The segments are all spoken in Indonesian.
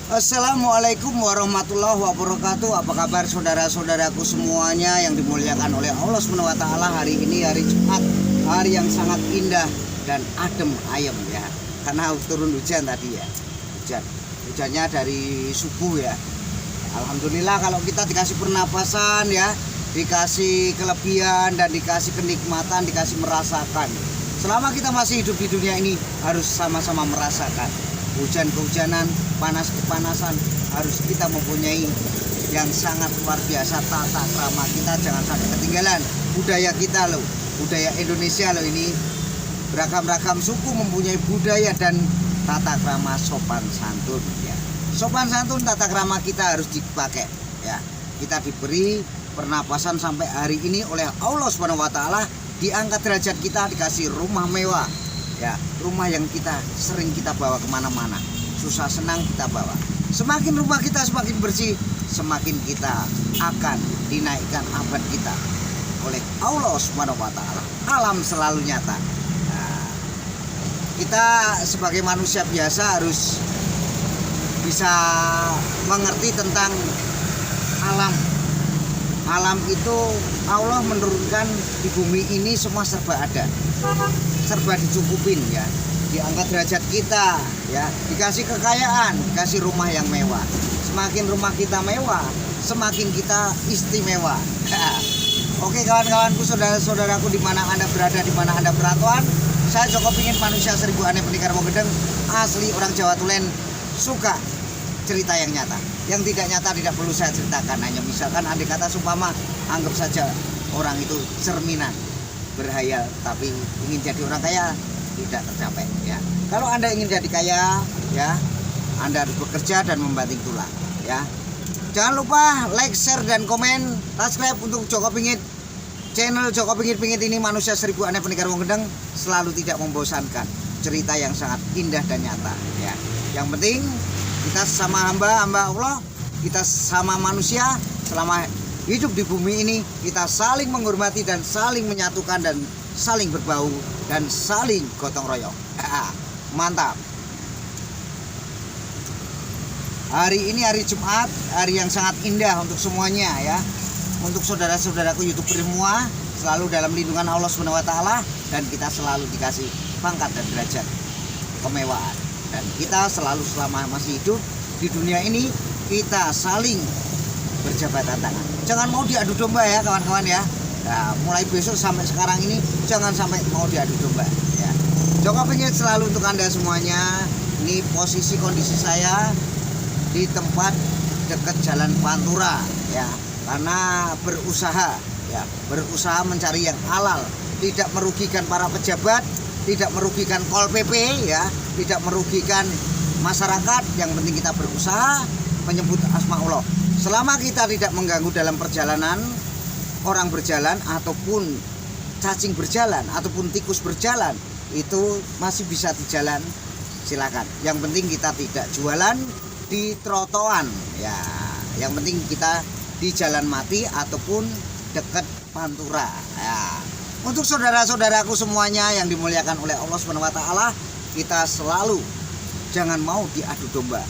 Assalamualaikum warahmatullahi wabarakatuh. Apa kabar saudara-saudaraku semuanya yang dimuliakan oleh Allah Subhanahu wa taala. Hari ini hari Jumat, hari yang sangat indah dan adem ayem ya. Karena turun hujan tadi ya. Hujannya dari subuh ya. Alhamdulillah kalau kita dikasih pernapasan ya, dikasih kelebihan dan dikasih kenikmatan, dikasih merasakan. Selama kita masih hidup di dunia ini harus sama-sama merasakan. Hujan-kehujanan, panas-kepanasan, harus kita mempunyai yang sangat luar biasa. Tata krama kita jangan sampai ketinggalan. Budaya kita loh, budaya Indonesia loh ini. Beragam-ragam suku mempunyai budaya dan tata krama sopan santun ya. Sopan santun, tata krama kita harus dipakai ya. Kita diberi pernapasan sampai hari ini oleh Allah Subhanahu wa taala, diangkat derajat kita, dikasih rumah mewah ya, rumah yang kita sering kita bawa kemana-mana, susah senang kita bawa. Semakin rumah kita semakin bersih, semakin kita akan dinaikkan abad kita oleh Allah Subhanahu wa taala. Alam selalu nyata. Nah, kita sebagai manusia biasa harus bisa mengerti tentang alam. Alam itu Allah menurunkan di bumi ini semua serba ada, serba dicukupin ya, diangkat derajat kita ya, dikasih kekayaan, dikasih rumah yang mewah. Semakin rumah kita mewah, semakin kita istimewa. Oke kawan-kawanku, saudara-saudaraku, di mana Anda berada, di mana Anda perantauan, saya Joko Pingin, manusia seribu aneh pendekar wong gedeng, asli orang Jawa Tulen, suka cerita yang nyata. Yang tidak nyata tidak perlu saya ceritakan. Hanya misalkan andai kata sumpama, anggap saja orang itu cerminan, berhayal tapi ingin jadi orang kaya tidak tercapai ya. Kalau Anda ingin jadi kaya ya, Anda harus bekerja dan membanting tulang ya. Jangan lupa like, share dan komen, subscribe untuk Joko Pingit. Channel Joko Pingit ini manusia seribu aneh pendekar wong gedeng, selalu tidak membosankan, cerita yang sangat indah dan nyata ya. Yang penting kita sama hamba Allah, kita sama manusia, selama hidup di bumi ini kita saling menghormati dan saling menyatukan dan saling berbau dan saling gotong royong. Mantap. Hari ini hari Jumat, hari yang sangat indah untuk semuanya ya. Untuk saudara-saudaraku YouTuber semua, selalu dalam lindungan Allah Subhanahu wa taala, dan kita selalu dikasih pangkat dan derajat kemewahan. Dan kita selalu selama masih hidup di dunia ini, kita saling berjabatan tangan. Jangan mau diadu domba ya kawan-kawan ya. Nah, mulai besok sampai sekarang ini jangan sampai mau diadu domba ya. Joko Pingit selalu untuk Anda semuanya. Ini posisi kondisi saya di tempat dekat Jalan Pantura ya. Karena berusaha ya, berusaha mencari yang halal, tidak merugikan para pejabat, tidak merugikan Pol PP ya, tidak merugikan masyarakat. Yang penting kita berusaha menyebut asmaullah. Selama kita tidak mengganggu dalam perjalanan, orang berjalan ataupun cacing berjalan ataupun tikus berjalan, itu masih bisa di jalan, silakan. Yang penting kita tidak jualan di trotoar ya. Yang penting kita di jalan mati ataupun dekat Pantura ya. Untuk saudara-saudaraku semuanya yang dimuliakan oleh Allah Subhanahu wa taala, kita selalu jangan mau diadu domba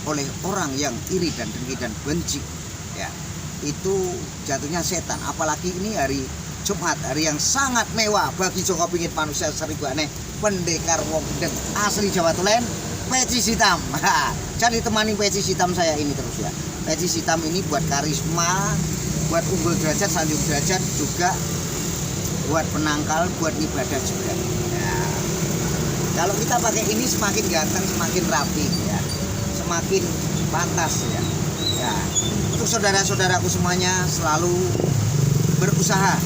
oleh orang yang iri dan dengki dan benci ya. Itu jatuhnya setan. Apalagi ini hari Jumat, hari yang sangat mewah bagi Joko Pingit, manusia seribu aneh pendekar wong gedeng, asli Jawa Tulen, peci hitam. Jadi temani peci hitam saya ini terus ya. Peci hitam ini buat karisma, buat unggul derajat, sanjung derajat, juga buat penangkal, buat ibadah juga ya. Kalau kita pakai ini semakin ganteng, semakin rapi ya, semakin pantas ya. Ya, untuk saudara-saudaraku semuanya selalu berusaha,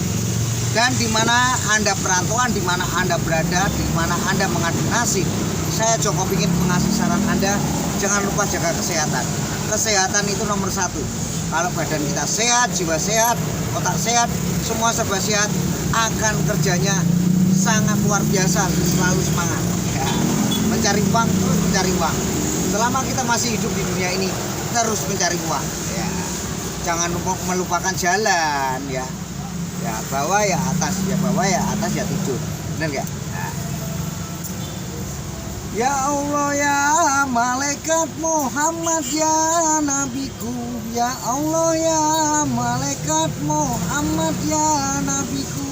dan dimana Anda perantauan, dimana Anda berada, dimana Anda mengadu nasib, saya Joko Pingit mengasih saran Anda, jangan lupa jaga kesehatan. Kesehatan itu nomor satu. Kalau badan kita sehat, jiwa sehat, otak sehat, semua serba sehat, akan kerjanya sangat luar biasa, selalu semangat ya. Mencari uang, terus mencari uang. Selama kita masih hidup di dunia ini, terus mencari uang ya. Jangan melupakan jalan ya. Ya bawah ya atas, ya bawah ya atas, ya tidur. Benar ya? Nah. Ya Allah ya malaikat malaikat Muhammad ya nabiku, ya Allah ya malaikat Muhammad ya nabiku.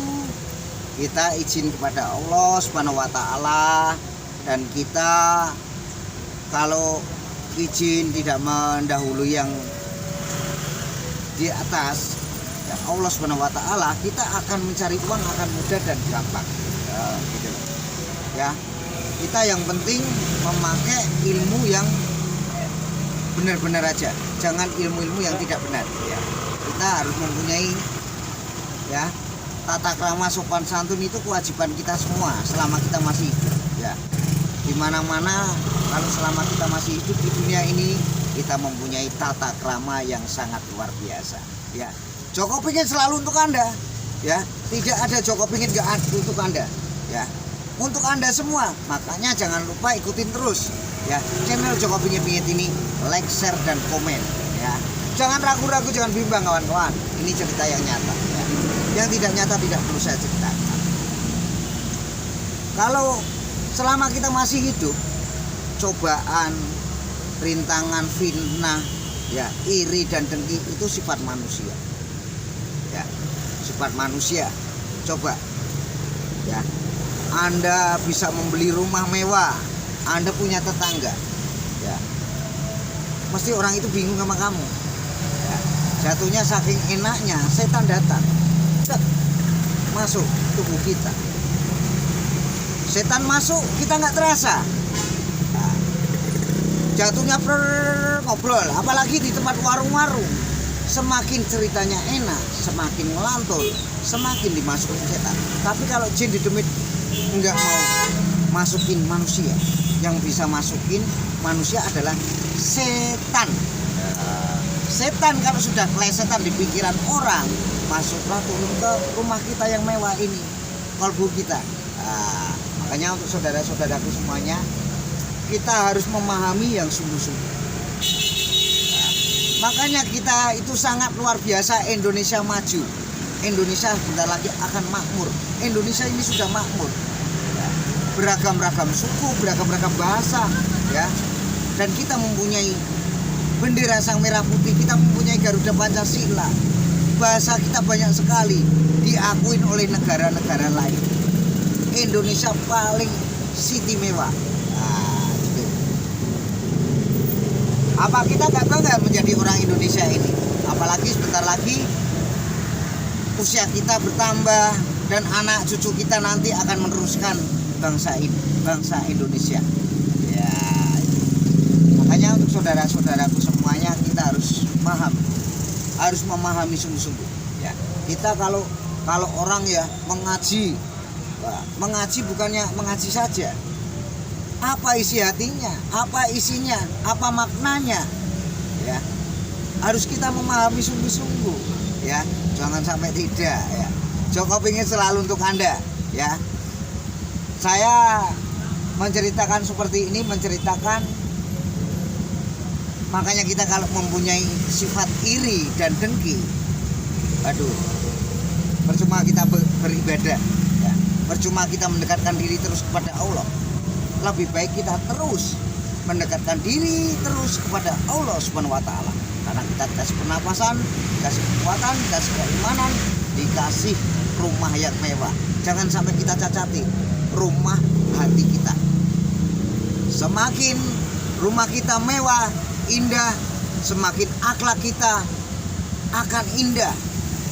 Kita izin kepada Allah Subhanahu wa taala, dan kita kalau izin tidak mendahului yang di atas ya Allah Subhanahu wa taala, kita akan mencari uang akan mudah dan gampang. Gitu. Ya. Kita yang penting memakai ilmu yang benar-benar aja, jangan ilmu-ilmu yang tidak benar ya. Kita harus mempunyai ya tata krama sopan santun, itu kewajiban kita semua selama kita masih hidup ya. Dimana-mana kalau selama kita masih hidup di dunia ini, kita mempunyai tata krama yang sangat luar biasa ya. Joko pingin selalu untuk Anda ya, tidak ada Joko pingin gak untuk Anda ya, untuk Anda semua. Makanya jangan lupa ikutin terus ya channel Joko Pingit ini, like, share, dan komen ya. Jangan ragu-ragu, jangan bimbang kawan-kawan. Ini cerita yang nyata ya. Yang tidak nyata tidak perlu saya ceritakan. Kalau selama kita masih hidup, cobaan, rintangan, fitnah ya, iri dan dengki itu sifat manusia ya, sifat manusia. Coba ya, Anda bisa membeli rumah mewah, Anda punya tetangga ya, mesti orang itu bingung sama kamu ya. Jatuhnya saking enaknya, setan datang masuk tubuh kita, setan masuk kita nggak terasa nah, jatuhnya ngobrol. Apalagi di tempat warung-warung, semakin ceritanya enak, semakin ngelantur, semakin dimasukin setan. Tapi kalau jin didemit enggak mau masukin manusia, yang bisa masukin manusia adalah setan. Setan kalau sudah kelesetan di pikiran orang, masuklah turun ke rumah kita yang mewah ini, kalbu kita. Makanya untuk saudara-saudaraku semuanya, kita harus memahami yang sungguh-sungguh. Makanya kita itu sangat luar biasa. Indonesia maju, Indonesia bentar lagi akan makmur. Indonesia ini sudah makmur ya. Beragam-ragam suku, beragam-ragam bahasa ya. Dan kita mempunyai bendera sang merah putih, kita mempunyai Garuda Pancasila. Bahasa kita banyak sekali diakuin oleh negara-negara lain. Indonesia paling istimewa. Gitu. Apa kita gak bangga menjadi orang Indonesia ini? Apalagi sebentar lagi usia kita bertambah, dan anak cucu kita nanti akan meneruskan bangsa ini, bangsa Indonesia ya. Makanya untuk saudara-saudaraku semuanya, kita harus paham, harus memahami sungguh-sungguh ya. Kita kalau orang ya mengaji bukannya mengaji saja, apa isi hatinya, apa isinya, apa maknanya ya, harus kita memahami sungguh-sungguh ya. Jangan sampai tidak ya. Joko Pingit selalu untuk Anda ya. Saya menceritakan seperti ini, menceritakan, makanya kita kalau mempunyai sifat iri dan dengki, aduh, percuma kita beribadah ya. Percuma kita mendekatkan diri terus kepada Allah. Lebih baik kita terus mendekatkan diri terus kepada Allah Subhanahu wa taala. Karena kita dikasih pernapasan, dikasih kekuatan, dikasih keimanan, dikasih rumah yang mewah. Jangan sampai kita cacati rumah hati kita. Semakin rumah kita mewah, indah, semakin akhlak kita akan indah.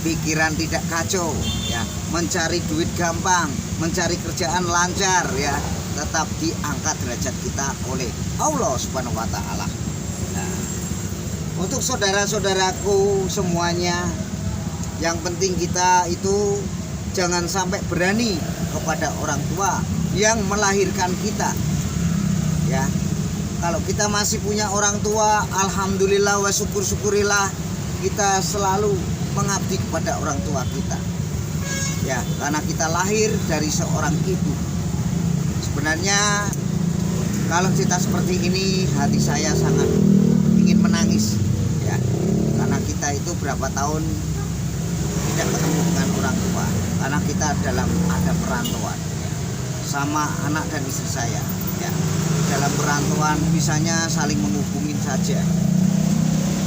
Pikiran tidak kacau ya, mencari duit gampang, mencari kerjaan lancar ya, tetap diangkat derajat kita oleh Allah Subhanahu wa taala. Nah, untuk saudara-saudaraku semuanya, yang penting kita itu jangan sampai berani kepada orang tua yang melahirkan kita ya. Kalau kita masih punya orang tua, alhamdulillah wa syukur-syukurilah, kita selalu mengabdi kepada orang tua kita ya, karena kita lahir dari seorang ibu. Sebenarnya kalau cerita seperti ini, hati saya sangat ingin menangis ya, karena kita itu berapa tahun tidak ketemu dengan orang tua, karena kita dalam ada perantauan ya, sama anak dan istri saya ya. dalam perantauan bisanya saling menghubungin saja.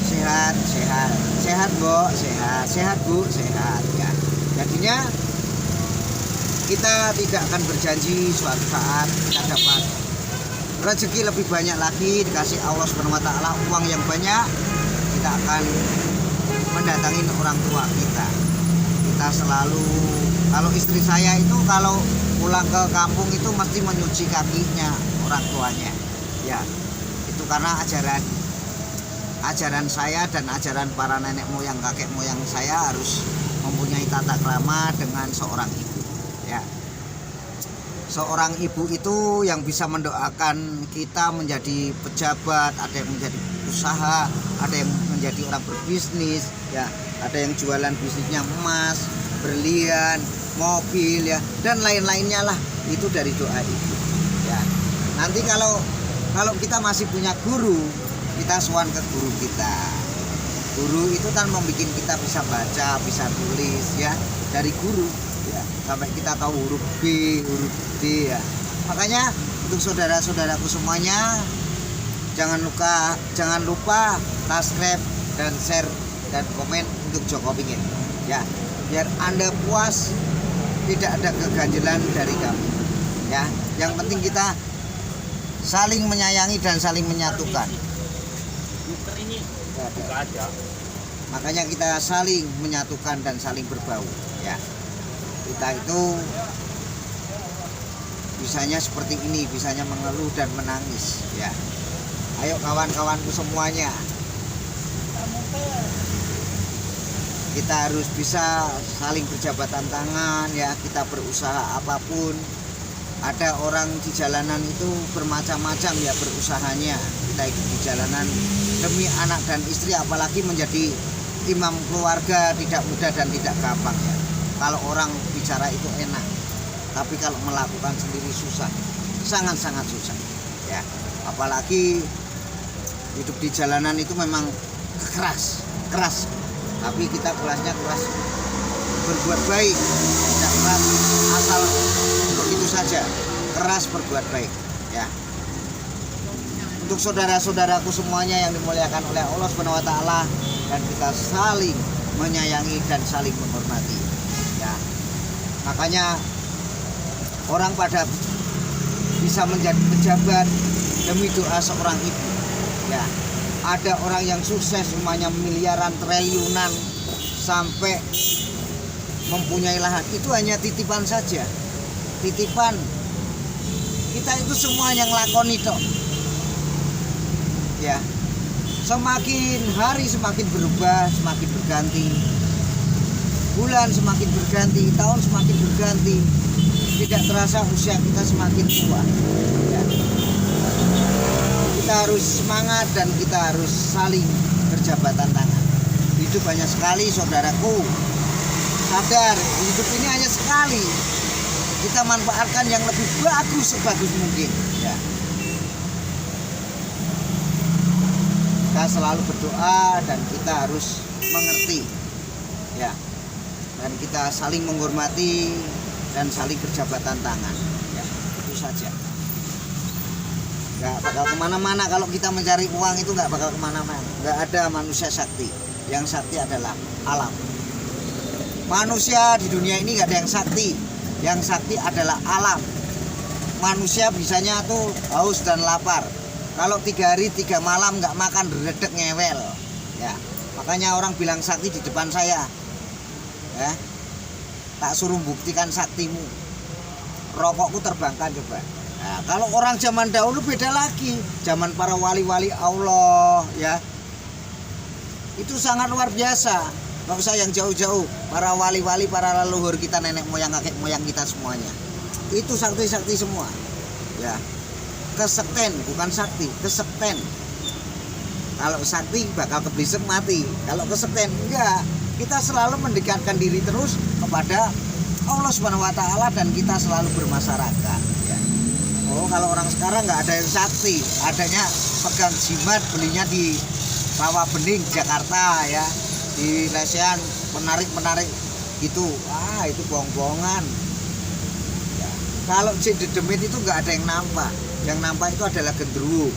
Sehat, sehat, sehat Mbok, sehat, sehat Bu, sehat ya. Jadinya kita tidak akan berjanji suatu saat kita dapat rezeki lebih banyak lagi, dikasih Allah Subhanahu wa taala uang yang banyak, kita akan mendatangin orang tua kita. Kita selalu, kalau istri saya itu kalau pulang ke kampung itu mesti menyuci kakinya orang tuanya. Ya, itu karena ajaran saya dan ajaran para nenek moyang kakek moyang saya harus mempunyai tata krama dengan seorang ibu. Ya. Seorang ibu itu yang bisa mendoakan kita menjadi pejabat, ada yang menjadi usaha, ada yang menjadi orang berbisnis, ya, ada yang jualan bisnisnya emas, berlian, mobil, ya, dan lain-lainnya lah. Itu dari doa ibu. Ya. Nanti kalau kita masih punya guru, kita sowan ke guru kita. Guru itu kan membuat kita bisa baca, bisa tulis, ya, dari guru. Ya, sampai kita tahu huruf B, huruf D ya. Makanya untuk saudara-saudaraku semuanya jangan lupa subscribe dan share dan komen untuk Joko Pingin. Ya, biar Anda puas, tidak ada keganjilan dari kami. Ya, yang penting kita saling menyayangi dan saling menyatukan. Makanya kita saling menyatukan dan saling berbau, ya. Kita itu bisanya seperti ini, bisanya mengeluh dan menangis, ya. Ayo kawan-kawanku semuanya, kita harus bisa saling berjabatan tangan, ya. Kita berusaha apapun. Ada orang di jalanan itu bermacam-macam ya berusahanya. Kita ikut di jalanan demi anak dan istri, apalagi menjadi imam keluarga tidak mudah dan tidak gampang ya. Kalau orang bicara itu enak, tapi kalau melakukan sendiri susah, sangat-sangat susah ya. Apalagi hidup di jalanan itu memang keras, tapi kita kelasnya keras berbuat baik, tidak keras asal begitu saja, keras berbuat baik ya. Untuk saudara-saudaraku semuanya yang dimuliakan oleh Allah Subhanahu wa taala, dan kita saling menyayangi dan saling menghormati ya. Makanya orang pada bisa menjadi pejabat demi doa seorang ibu ya. Ada orang yang sukses semuanya miliaran, triliunan, sampai mempunyai lahan, itu hanya titipan saja, titipan. Kita itu semua yang lakoni toh ya. Semakin hari semakin berubah, semakin berganti, bulan semakin berganti, tahun semakin berganti, tidak terasa usia kita semakin tua ya. Kita harus semangat dan kita harus saling berjabatan tangan. Hidup banyak sekali saudaraku, sadar hidup ini hanya sekali, kita manfaatkan yang lebih bagus sebagus mungkin ya. Kita selalu berdoa dan kita harus mengerti ya, dan kita saling menghormati dan saling berjabatan tangan ya. Itu saja, nggak bakal kemana-mana. Kalau kita mencari uang itu nggak bakal kemana-mana. Nggak ada manusia sakti, yang sakti adalah alam. Manusia di dunia ini nggak ada yang sakti, yang sakti adalah alam. Manusia bisanya tuh haus dan lapar, kalau 3 hari 3 malam nggak makan redek ngewel ya. Makanya orang bilang sakti di depan saya ya. Tak suruh buktikan saktimu, rokokku terbangkan coba. Nah, kalau orang zaman dahulu beda lagi, zaman para wali-wali Allah ya, itu sangat luar biasa. Nggak usah yang jauh-jauh, para wali-wali, para leluhur kita, nenek moyang kakek moyang kita semuanya itu sakti-sakti semua ya. Kesekten, bukan sakti, kesekten. Kalau sakti bakal keblisek mati, kalau kesekten enggak. Kita selalu mendekatkan diri terus kepada Allah Subhanahu wa taala dan kita selalu bermasyarakat ya. Oh, kalau orang sekarang nggak ada yang sakti, adanya pegang jimat, belinya di Rawa Bening Jakarta ya, di lesehan menarik gitu. Itu bohong-bohongan ya. Kalau Cik Dedemit itu nggak ada yang nampak Yang nampak itu adalah genderuwo.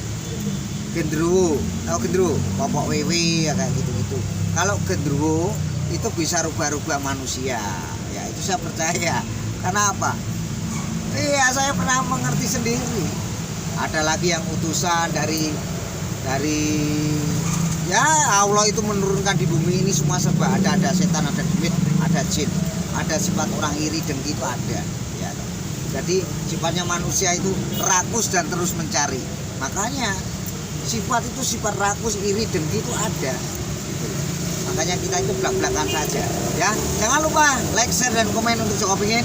Tahu genderuwo? Popok wewe ya kayak gitu-gitu. Kalau genderuwo itu bisa rubah-rubah manusia. Ya itu saya percaya. Karena apa? Iya, saya pernah mengerti sendiri. Ada lagi yang utusan dari ya Allah itu menurunkan di bumi ini semua serba ada setan, ada duit, ada jin, ada sifat orang iri dengki itu ada. Ya. Jadi sifatnya manusia itu rakus dan terus mencari. Makanya sifat rakus, iri, dengki itu ada. Gitu. Makanya kita itu belak-belakan saja. Ya, jangan lupa like, share, dan komen untuk Joko Pingin.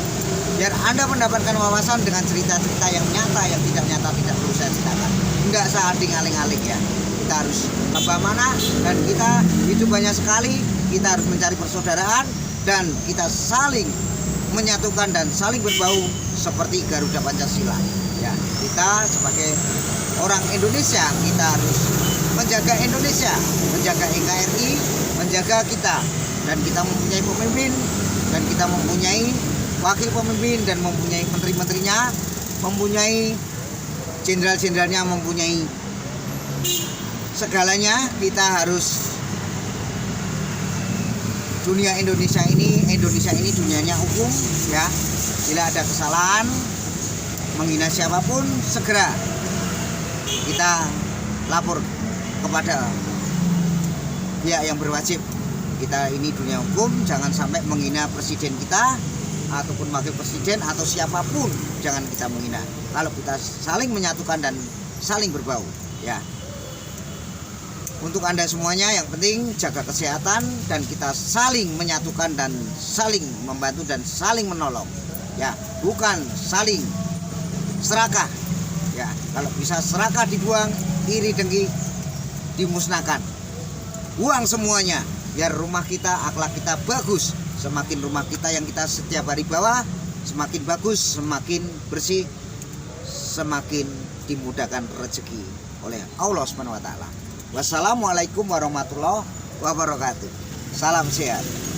Biar Anda mendapatkan wawasan dengan cerita-cerita yang nyata, yang tidak nyata tidak perlu saya ceritakan. Enggak saat aling-aling ya. Kita harus lebah mana dan kita hidup banyak sekali. Kita harus mencari persaudaraan dan kita saling menyatukan dan saling berbau seperti Garuda Pancasila. Ya, kita sebagai orang Indonesia kita harus menjaga Indonesia, menjaga NKRI, menjaga kita, dan kita mempunyai pemimpin dan kita mempunyai wakil pemimpin dan mempunyai menteri-menterinya, mempunyai jenderal-jenderalnya, mempunyai segalanya. Kita harus Indonesia ini dunianya hukum ya. Bila ada kesalahan menghina siapapun, segera kita lapor kepada pihak yang berwajib. Kita ini dunia hukum, jangan sampai menghina presiden kita ataupun wakil presiden atau siapapun, jangan kita menghina. Kalau kita saling menyatukan dan saling berbau ya. Untuk Anda semuanya yang penting jaga kesehatan dan kita saling menyatukan dan saling membantu dan saling menolong ya, bukan saling serakah ya. Kalau bisa serakah dibuang, iri dengki dimusnahkan, buang semuanya biar rumah kita, akhlak kita bagus. Semakin rumah kita yang kita setiap hari bawa semakin bagus, semakin bersih, semakin dimudahkan rezeki oleh Allah SWT. Wassalamualaikum warahmatullahi wabarakatuh. Salam sehat.